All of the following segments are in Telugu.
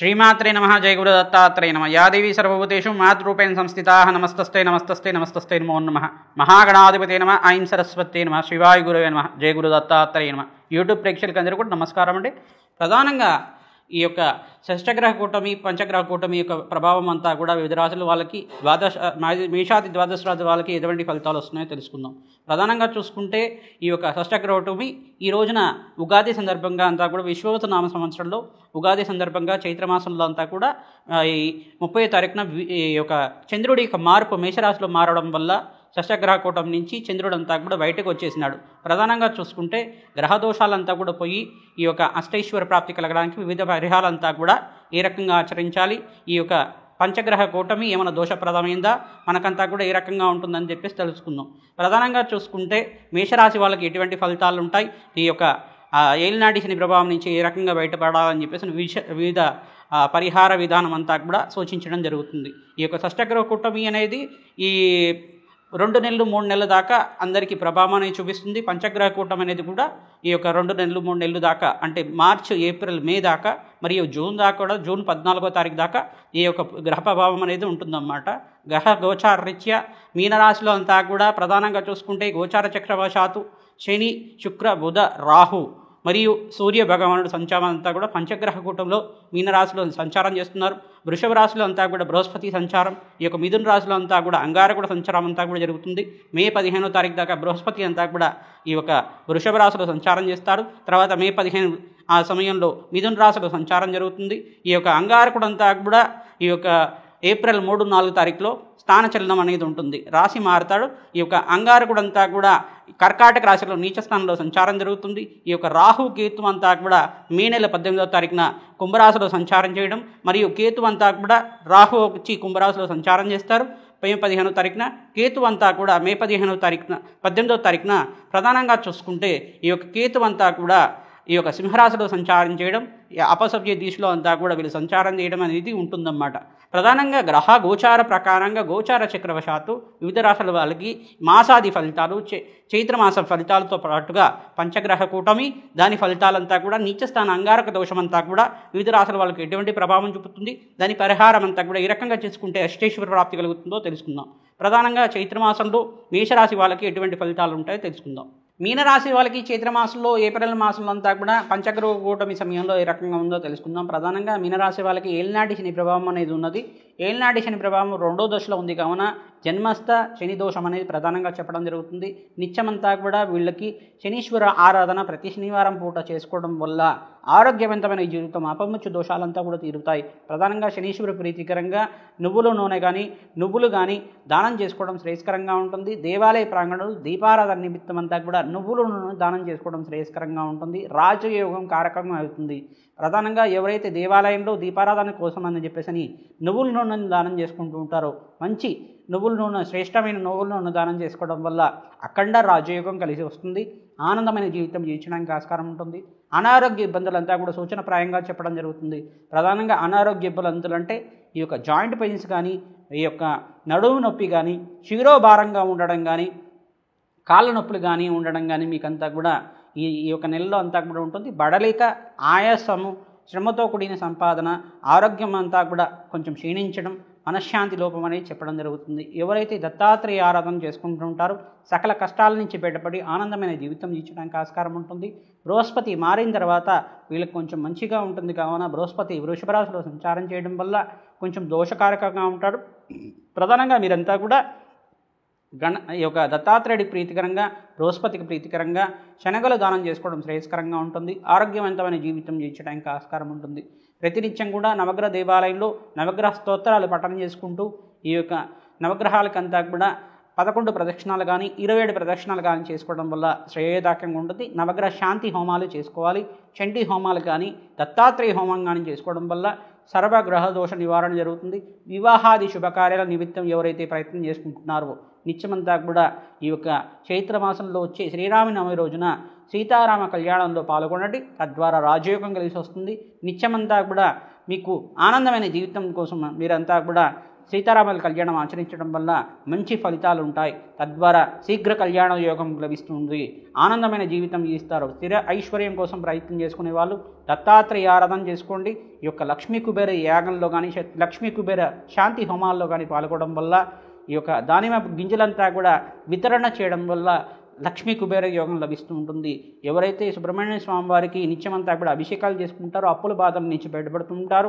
శ్రీమాత్రే నమః. జయ గురు దత్తాత్రేయ నమః. యా దేవీ సర్వభూతేషు మాతృరూపేణ సంస్థితాః నమస్తస్తే నమస్తస్తే నమస్తస్తే నమో నమః. మహాగణాధిపతే నమః. ఐం సరస్వతే నమః. శివాయ గురువే నమః. జయ గురు దత్తాత్రేయ నమః. యూట్యూబ్ ప్రేక్షకులకు అందరూ కూడా నమస్కారం అండి. ప్రధానంగా ఈ యొక్క షష్టగ్రహ కూటమి పంచగ్రహ కూటమి యొక్క ప్రభావం అంతా కూడా వివిధ రాశుల వాళ్ళకి మేషాది ద్వాదశ రాశి వాళ్ళకి ఎటువంటి ఫలితాలు వస్తున్నాయో తెలుసుకుందాం. ప్రధానంగా చూసుకుంటే ఈ యొక్క షష్టగ్రహ కూటమి ఈ రోజున ఉగాది సందర్భంగా అంతా కూడా విశ్వవత నామ సంవత్సరంలో ఉగాది సందర్భంగా చైత్రమాసంలో అంతా కూడా ఈ 30వ తారీఖున ఈ యొక్క చంద్రుడి యొక్క మార్పు మేషరాశిలో మారడం వల్ల షష్టగ్రహ కూటమి నుంచి చంద్రుడంతా కూడా బయటకు వచ్చేసినాడు. ప్రధానంగా చూసుకుంటే గ్రహదోషాలంతా కూడా పోయి ఈ యొక్క అష్టైశ్వర ప్రాప్తి కలగడానికి వివిధ పరిహారాలంతా కూడా ఏ రకంగా ఆచరించాలి, ఈ యొక్క పంచగ్రహ కూటమి ఏమైనా దోషప్రదమైందా, మనకంతా కూడా ఏ రకంగా ఉంటుందని చెప్పేసి తెలుసుకుందాం. ప్రధానంగా చూసుకుంటే మేషరాశి వాళ్ళకి ఎటువంటి ఫలితాలు ఉంటాయి, ఈ యొక్క ఏలినాటి శని ప్రభావం నుంచి ఏ రకంగా బయటపడాలని చెప్పేసి వివిధ పరిహార విధానం అంతా కూడా సూచించడం జరుగుతుంది. ఈ యొక్క షష్టగ్రహ కూటమి అనేది ఈ 2 నెలలు 3 నెలల దాకా అందరికీ ప్రభావాన్ని చూపిస్తుంది. పంచగ్రహ కూటమి అనేది కూడా ఈ యొక్క 2 నెలలు 3 నెలలు దాకా అంటే మార్చ్ ఏప్రిల్ మే దాకా మరియు జూన్ దాకా కూడా జూన్ 14వ తారీఖు దాకా ఈ యొక్క గ్రహ ప్రభావం అనేది ఉంటుందన్నమాట. గ్రహ గోచార రీత్యా మీనరాశిలో అంతా కూడా ప్రధానంగా చూసుకుంటే గోచార చక్రవశాత్తు శని శుక్ర బుధ రాహు మరియు సూర్య భగవానుడు సంచారం అంతా కూడా పంచగ్రహ కూటంలో మీనరాశిలో సంచారం చేస్తున్నారు. వృషభ రాశిలో అంతా కూడా బృహస్పతి సంచారం, ఈ యొక్క మిథున రాశిలో అంతా కూడా అంగారకుడు సంచారం అంతా కూడా జరుగుతుంది. మే 15వ తారీఖు దాకా బృహస్పతి అంతా కూడా ఈ యొక్క వృషభ రాశిలో సంచారం చేస్తారు. తర్వాత మే 15 ఆ సమయంలో మిథున రాశిలో సంచారం జరుగుతుంది. ఈ యొక్క అంగారకుడు అంతా కూడా ఈ యొక్క ఏప్రిల్ 3, 4 తారీఖులో స్థానచలనం అనేది ఉంటుంది, రాశి మారుతాడు. ఈ యొక్క అంగారకుడంతా కూడా కర్కాటక రాశిలో నీచ స్థానంలో సంచారం జరుగుతుంది. ఈ యొక్క రాహు కేతు అంతా కూడా మే నెల 18వ తారీఖున కుంభరాశిలో సంచారం చేయడం మరియు కేతు అంతా కూడా రాహు వచ్చి కుంభరాశిలో సంచారం చేస్తారు. మే 15వ తారీఖున కేతు అంతా కూడా మే 15వ తారీఖున 18వ తారీఖున ప్రధానంగా చూసుకుంటే ఈ యొక్క కేతు అంతా కూడా ఈ యొక్క సింహరాశిలో సంచారం చేయడం, అపసవ్య దిశలో అంతా కూడా వీళ్ళు సంచారం చేయడం అనేది ఉంటుందన్నమాట. ప్రధానంగా గ్రహ గోచార ప్రకారంగా గోచార చక్రవశాత్తు వివిధ రాశుల వాళ్ళకి మాసాది ఫలితాలు చైత్రమాస ఫలితాలతో పాటుగా పంచగ్రహ కూటమి దాని ఫలితాలంతా కూడా నీచస్థాన అంగారక దోషమంతా కూడా వివిధ రాశుల వాళ్ళకి ఎటువంటి ప్రభావం చూపుతుంది, దాని పరిహారం అంతా కూడా ఏ రకంగా చేసుకుంటే అష్టైశ్వర ప్రాప్తి కలుగుతుందో తెలుసుకుందాం. ప్రధానంగా చైత్రమాసంలో మేషరాశి వాళ్ళకి ఎటువంటి ఫలితాలు ఉంటాయో తెలుసుకుందాం. మీనరాశి వాళ్ళకి చైత్రమాసంలో ఏప్రిల్ మాసంలో అంతా కూడా పంచగ్రహ కూటమి సమయంలో ఏ రకంగా ఉందో తెలుసుకుందాం. ప్రధానంగా మీనరాశి వాళ్ళకి ఏలినాటి శని ప్రభావం అనేది ఉన్నది. ఏలినాటి శని ప్రభావం 2వ దశలో ఉంది కావున జన్మస్థ శని దోషం అనేది ప్రధానంగా చెప్పడం జరుగుతుంది. నిత్యమంతా కూడా వీళ్ళకి శనీశ్వర ఆరాధన ప్రతి శనివారం పూట చేసుకోవడం వల్ల ఆరోగ్యవంతమైన జీవితం అపముచ్చు దోషాలంతా కూడా తీరుతాయి. ప్రధానంగా శనీశ్వర ప్రీతికరంగా నువ్వుల నూనె కానీ నువ్వులు కానీ దానం చేసుకోవడం శ్రేయస్కరంగా ఉంటుంది. దేవాలయ ప్రాంగణంలో దీపారాధన నిమిత్తం అంతా కూడా నువ్వుల నూనె దానం చేసుకోవడం శ్రేయస్కరంగా ఉంటుంది. రాజయోగం కారకంగా అవుతుంది. ప్రధానంగా ఎవరైతే దేవాలయంలో దీపారాధన కోసం అని చెప్పేసి నువ్వుల నూనెను దానం చేసుకుంటూ ఉంటారో మంచి నువ్వుల నూనె శ్రేష్టమైన నువ్వుల నూనె దానం చేసుకోవడం వల్ల అఖండ రాజయోగం కలిసి వస్తుంది. ఆనందమైన జీవితం జీవించడానికి ఆస్కారం ఉంటుంది. అనారోగ్య ఇబ్బందులంతా కూడా సూచనప్రాయంగా చెప్పడం జరుగుతుంది. ప్రధానంగా అనారోగ్య ఇబ్బందులు అంటే ఈ యొక్క జాయింట్ పెయిన్స్ కానీ, ఈ యొక్క నడుము నొప్పి కానీ, శిరోభారంగా ఉండడం కానీ, కాళ్ళ నొప్పులు కానీ ఉండడం కానీ మీకంతా కూడా ఈ యొక్క నెలలో అంతా కూడా ఉంటుంది. బడలిక, ఆయాసము, శ్రమతో కూడిన సంపాదన, ఆరోగ్యం అంతా కూడా కొంచెం క్షీణించడం, మనశ్శాంతి లోపం అనేది చెప్పడం జరుగుతుంది. ఎవరైతే దత్తాత్రేయ ఆరాధన చేసుకుంటూ ఉంటారో సకల కష్టాల నుంచి బయటపడి ఆనందమైన జీవితం జీవించడానికి ఆస్కారం ఉంటుంది. బృహస్పతి మారిన తర్వాత వీళ్ళకి కొంచెం మంచిగా ఉంటుంది కావున బృహస్పతి వృషభ రాశిలో సంచారం చేయడం వల్ల కొంచెం దోషకారకంగా ఉంటాడు. ప్రధానంగా మీరంతా కూడా ఈ యొక్క దత్తాత్రేయుడికి ప్రీతికరంగా బృహస్పతికి ప్రీతికరంగా శనగలు దానం చేసుకోవడం శ్రేయస్కరంగా ఉంటుంది. ఆరోగ్యవంతమైన జీవితం జీవించడానికి ఆస్కారం ఉంటుంది. ప్రతినిత్యం కూడా నవగ్రహ దేవాలయంలో నవగ్రహ స్తోత్రాలు పఠనం చేసుకుంటూ ఈ యొక్క నవగ్రహాలకంతా కూడా 11 ప్రదక్షిణాలు కానీ 27 ప్రదక్షిణాలు కానీ చేసుకోవడం వల్ల శ్రేయదాయకంగా ఉంటుంది. నవగ్రహ శాంతి హోమాలు చేసుకోవాలి. చండీ హోమాలు కానీ దత్తాత్రేయ హోమం కానీ చేసుకోవడం వల్ల సర్వగ్రహ దోష నివారణ జరుగుతుంది. వివాహాది శుభకార్యాల నిమిత్తం ఎవరైతే ప్రయత్నం చేసుకుంటున్నారో నిత్యమంతా కూడా ఈ యొక్క చైత్రమాసంలో వచ్చే శ్రీరామనవమి రోజున సీతారామ కళ్యాణంలో పాల్గొనండి. తద్వారా రాజయోగం కలిసి వస్తుంది. నిత్యమంతా కూడా మీకు ఆనందమైన జీవితం కోసం మీరంతా కూడా సీతారాముల కళ్యాణం ఆచరించడం వల్ల మంచి ఫలితాలు ఉంటాయి. తద్వారా శీఘ్ర కళ్యాణ యోగం లభిస్తుంది. ఆనందమైన జీవితం జీవిస్తారు. స్థిర ఐశ్వర్యం కోసం ప్రయత్నం చేసుకునే వాళ్ళు దత్తాత్రేయ ఆరాధన చేసుకోండి. ఈ యొక్క లక్ష్మీ కుబేర యాగంలో కానీ లక్ష్మీ కుబేర శాంతి హోమాల్లో కానీ పాల్గొనడం వల్ల ఈ యొక్క దానిమ్మ గింజలంతా కూడా వితరణ చేయడం వల్ల లక్ష్మీ కుబేర యోగం లభిస్తూ ఉంటుంది. ఎవరైతే సుబ్రహ్మణ్య స్వామి వారికి నిత్యమంతా కూడా అభిషేకాలు చేసుకుంటారో అప్పుల బాధల నుంచి బయటపడుతుంటారు.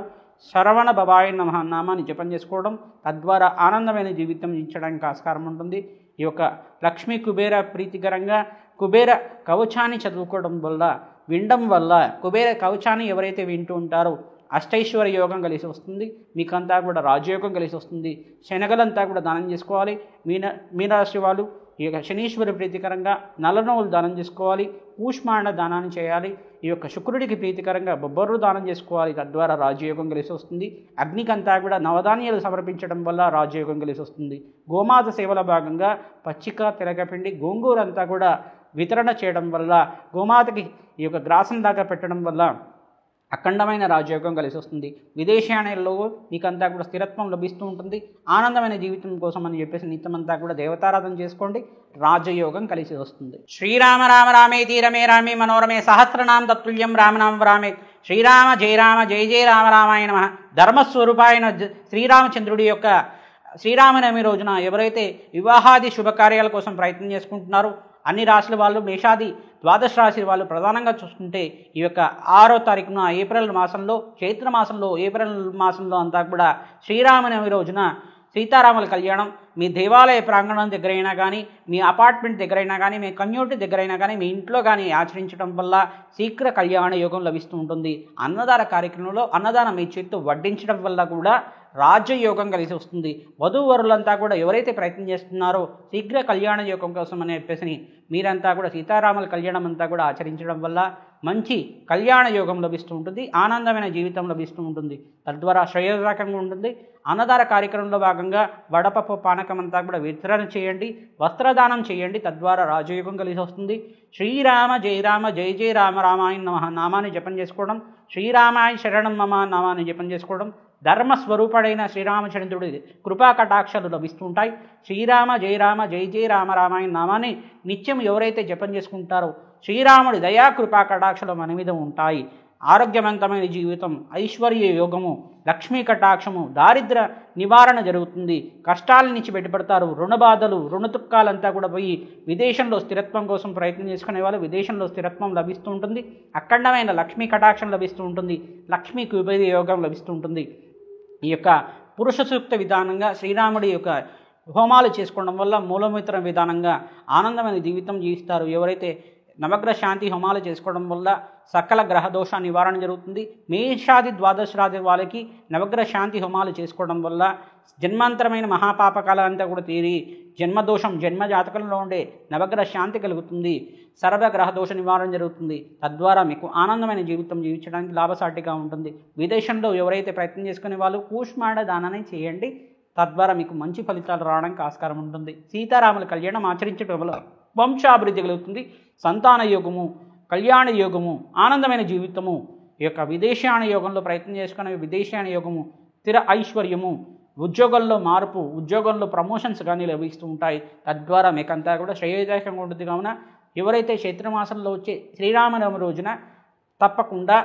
శరవణ భవాయ నమః నామాన్ని జపం చేసుకోవడం తద్వారా ఆనందమైన జీవితం జీవించడానికి ఆస్కారం ఉంటుంది. ఈ యొక్క లక్ష్మీ కుబేర ప్రీతికరంగా కుబేర కవచాన్ని చదువుకోవడం వల్ల వినడం వల్ల కుబేర కవచాన్ని ఎవరైతే వింటూ ఉంటారో అష్టైశ్వర్య యోగం కలిసి వస్తుంది. మీకంతా కూడా రాజయోగం కలిసి వస్తుంది. శనగలంతా కూడా దానం చేసుకోవాలి. మీనరాశి వాళ్ళు ఈ యొక్క శనీశ్వరి ప్రీతికరంగా నల్లనోవులు దానం చేసుకోవాలి. కూష్మాండ దానాన్ని చేయాలి. ఈ యొక్క శుక్రుడికి ప్రీతికరంగా బొబ్బర్రు దానం చేసుకోవాలి. తద్వారా రాజయోగం కలిసి వస్తుంది. అగ్నికంతా కూడా నవధాన్యాలు సమర్పించడం వల్ల రాజయోగం కలిసి వస్తుంది. గోమాత సేవల భాగంగా పచ్చిక తెలకపిండి గోంగూర అంతా కూడా వితరణ చేయడం వల్ల గోమాతకి ఈ యొక్క గ్రాసం దాకా పెట్టడం వల్ల అఖండమైన రాజయోగం కలిసి వస్తుంది. విదేశాలలో మీకంతా కూడా స్థిరత్వం లభిస్తూ ఉంటుంది. ఆనందమైన జీవితం కోసం అని చెప్పేసి నిత్యమంతా కూడా దేవతారాధన చేసుకోండి. రాజయోగం కలిసి వస్తుంది. శ్రీరామ రామ రామేతి రమే రామే మనోరమే సహస్రనామ తత్తుల్యం రామనామ రామే. శ్రీరామ జయ రామ జయ జయ రామ రామాయ నమః. ధర్మస్వరూపాయన శ్రీరామచంద్రుడి యొక్క శ్రీరామనవమి రోజున ఎవరైతే వివాహాది శుభకార్యాల కోసం ప్రయత్నం చేసుకుంటున్నారో అన్ని రాశుల వాళ్ళు మేషాది ద్వాదశ రాశి వాళ్ళు ప్రధానంగా చూసుకుంటే ఈ యొక్క 6వ తారీఖున ఏప్రిల్ మాసంలో చైత్ర మాసంలో ఏప్రిల్ మాసంలో అంతా కూడా శ్రీరామనవమి రోజున సీతారాముల కళ్యాణం మీ దేవాలయ ప్రాంగణం దగ్గరైనా కానీ మీ అపార్ట్మెంట్ దగ్గరైనా కానీ మీ కమ్యూనిటీ దగ్గరైనా కానీ మీ ఇంట్లో కానీ ఆచరించడం వల్ల శీఘ్ర కళ్యాణ యోగం లభిస్తూ ఉంటుంది. అన్నదాన కార్యక్రమంలో అన్నదానం మీ చేతితో వడ్డించడం వల్ల కూడా రాజయోగం కలిసి వస్తుంది. వధూవరులంతా కూడా ఎవరైతే ప్రయత్నం చేస్తున్నారో శీఘ్ర కళ్యాణ యోగం కోసం అని చెప్పేసి మీరంతా కూడా సీతారాముల కళ్యాణం అంతా కూడా ఆచరించడం వల్ల మంచి కళ్యాణ యోగం లభిస్తూ ఉంటుంది. ఆనందమైన జీవితం లభిస్తూ ఉంటుంది. తద్వారా శ్రేయోదాయకంగా ఉంటుంది. అన్నదాన కార్యక్రమంలో భాగంగా వడపప్పు పానకం అంతా కూడా వితరణ చేయండి. వస్త్రదానం చేయండి. తద్వారా రాజయోగం కలిసి వస్తుంది. శ్రీరామ జయ రామ జయ జయ రామ రామాయ నమః నామాన్ని జపం చేసుకోవడం. శ్రీరామాయ శరణం మమ నామాన్ని జపం చేసుకోవడం. ధర్మస్వరూపుడైన శ్రీరామచంద్రుడి కృపా కటాక్షాలు లభిస్తుంటాయి. శ్రీరామ జయ రామ జయ జయ రామ రామాయ నామాన్ని నిత్యం ఎవరైతే జపం చేసుకుంటారో శ్రీరాముడి దయా కృపా కటాక్షలు మన మీద ఉంటాయి. ఆరోగ్యవంతమైన జీవితం, ఐశ్వర్య యోగము, లక్ష్మీ కటాక్షము, దారిద్ర నివారణ జరుగుతుంది. కష్టాల నుంచి బయటపడతారు. రుణబాధలు రుణతుక్కాలంతా కూడా పోయి విదేశంలో స్థిరత్వం కోసం ప్రయత్నం చేసుకునే వాళ్ళు విదేశంలో స్థిరత్వం లభిస్తూ ఉంటుంది. అఖండమైన లక్ష్మీ కటాక్షం లభిస్తూ ఉంటుంది. లక్ష్మీ కుబేర యోగం లభిస్తూ ఉంటుంది. ఈ యొక్క పురుష సూక్త విధానంగా శ్రీరాముడి యొక్క హోమాలు చేసుకోవడం వల్ల మూలమిత్ర విధానంగా ఆనందమైన జీవితం జీవిస్తారు. ఎవరైతే నవగ్రహ శాంతి హోమాలు చేసుకోవడం వల్ల సకల గ్రహ దోష నివారణ జరుగుతుంది. మేషాది ద్వాదశ రాశి వాళ్ళకి నవగ్రహ శాంతి హోమాలు చేసుకోవడం వల్ల జన్మాంతరమైన మహాపాపకాల అంతా కూడా తీరి జన్మదోషం జన్మ జాతకంలో ఉండే నవగ్రహ శాంతి కలుగుతుంది. సర్వగ్రహ దోష నివారణ జరుగుతుంది. తద్వారా మీకు ఆనందమైన జీవితం జీవించడానికి లాభసాటిగా ఉంటుంది. విదేశంలో ఎవరైతే ప్రయత్నం చేసుకునే వాళ్ళు కూష్మాండ దానాన్ని చేయండి. తద్వారా మీకు మంచి ఫలితాలు రావడానికి ఆస్కారం ఉంటుంది. సీతారాముల కళ్యాణం ఆచరించడం వల్ల వంశాభివృద్ధి కలుగుతుంది. సంతాన యోగము, కళ్యాణ యోగము, ఆనందమైన జీవితము, ఈ యొక్క విదేశాన యోగంలో ప్రయత్నం చేసుకునే విదేశాన యోగము, స్థిర ఐశ్వర్యము, ఉద్యోగంలో మార్పు, ఉద్యోగంలో ప్రమోషన్స్ కానీ లభిస్తూ ఉంటాయి. తద్వారా మీకంతా కూడా శ్రేయోదాయకంగా ఉంటుంది. కావున ఎవరైతే చైత్రమాసంలో వచ్చే శ్రీరామనవమి రోజున తప్పకుండా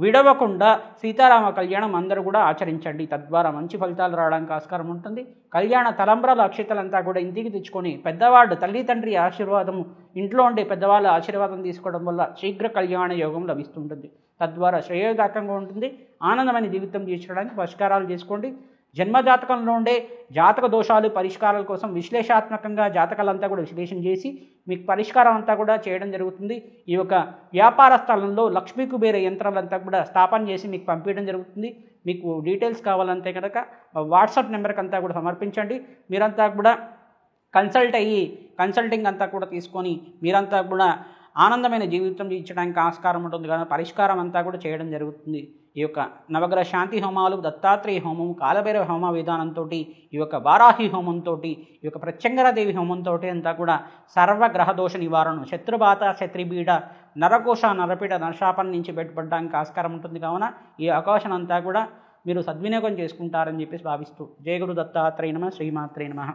విడవకుండా సీతారామ కళ్యాణం అందరూ కూడా ఆచరించండి. తద్వారా మంచి ఫలితాలు రావడానికి ఆస్కారం ఉంటుంది. కళ్యాణ తలంబ్రాల అక్షతలంతా కూడా ఇంటికి తెచ్చుకొని పెద్దవాడు తల్లి తండ్రి ఆశీర్వాదము ఇంట్లో ఉండే పెద్దవాళ్ళ ఆశీర్వాదం తీసుకోవడం వల్ల శీఘ్ర కళ్యాణ యోగం లభిస్తుంటుంది. తద్వారా శ్రేయోదాయకంగా ఉంటుంది. ఆనందమైన జీవితం జీవించడానికి పరిష్కారాలు చేసుకోండి. జన్మజాతకంలో ఉండే జాతక దోషాలు పరిష్కారాల కోసం విశ్లేషాత్మకంగా జాతకాలంతా కూడా విశ్లేషణ చేసి మీకు పరిష్కారం అంతా కూడా చేయడం జరుగుతుంది. ఈ యొక్క వ్యాపార స్థలంలో లక్ష్మీ కుబేర యంత్రాలంతా కూడా స్థాపన చేసి మీకు పంపించడం జరుగుతుంది. మీకు డీటెయిల్స్ కావాలంటే కనుక వాట్సాప్ నెంబర్కి అంతా కూడా సమర్పించండి. మీరంతా కూడా కన్సల్టింగ్ అంతా కూడా తీసుకొని మీరంతా కూడా ఆనందమైన జీవితం జీవించడానికి ఆస్కారం ఉంటుంది. కానీ పరిష్కారం అంతా కూడా చేయడం జరుగుతుంది. ఈ యొక్క నవగ్రహ శాంతి హోమాలు, దత్తాత్రేయ హోమం, కాలభైరవ హోమ విధానంతో, ఈ యొక్క వారాహి హోమంతో, ఈ యొక్క ప్రత్యంగరాదేవి హోమంతో అంతా కూడా సర్వగ్రహ దోష నివారణ, శత్రుబాధ శత్రుబీడ, నరకోశ నరపీడ నరశాపం నుంచి బయటపడడానికి ఆస్కారం ఉంటుంది. కావున ఈ అవకాశం అంతా కూడా మీరు సద్వినియోగం చేసుకుంటారని చెప్పేసి భావిస్తూ జయ గురు దత్తాత్రేయ నమః శ్రీమాత్రే నమః.